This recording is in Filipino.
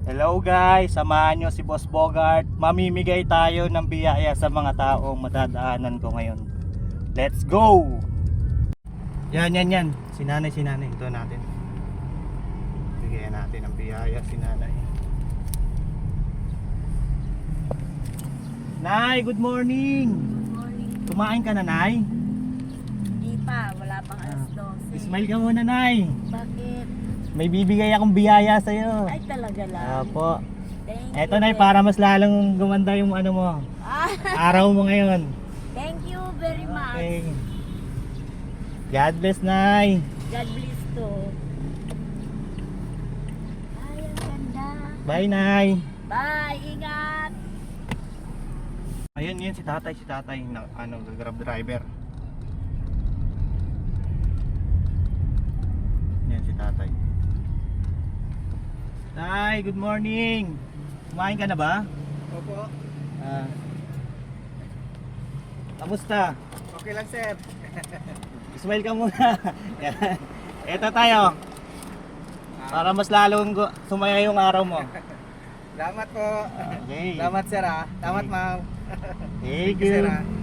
Hello guys, samahan nyo si Boss Bogart. Mamimigay tayo ng biyaya sa mga taong madadaanan ko ngayon. Let's go! Yan. Si nanay. Ito natin. Bigyan natin ng biyaya si nanay. Nay, good morning! Good morning. Kumain ka na, Nay? Hindi pa, wala pang alas 12. Smile ka muna, Nay. Bakit? May bibigay akong biyaya sa'yo. Ay, talaga lang. Apo. Thank Eto, you. Nay, para mas lalong gumanda yung ano mo. Ah, Araw mo ngayon. thank you very much. Okay. God bless, Nay. God bless to. Ay, ang ganda. Bye, Nay. Bye, ingat. Ayun, yun si tatay na grab driver. Yan si tatay. Tay, good morning. Kumain ka na ba? Opo. Kamusta? Okay lang, sir. Smile ka muna. Yan. Eto tayo. Para mas lalong sumaya yung araw mo. Salamat po. Okay. Salamat, sir. Salamat, Okay. ma'am. Thank Sir, you.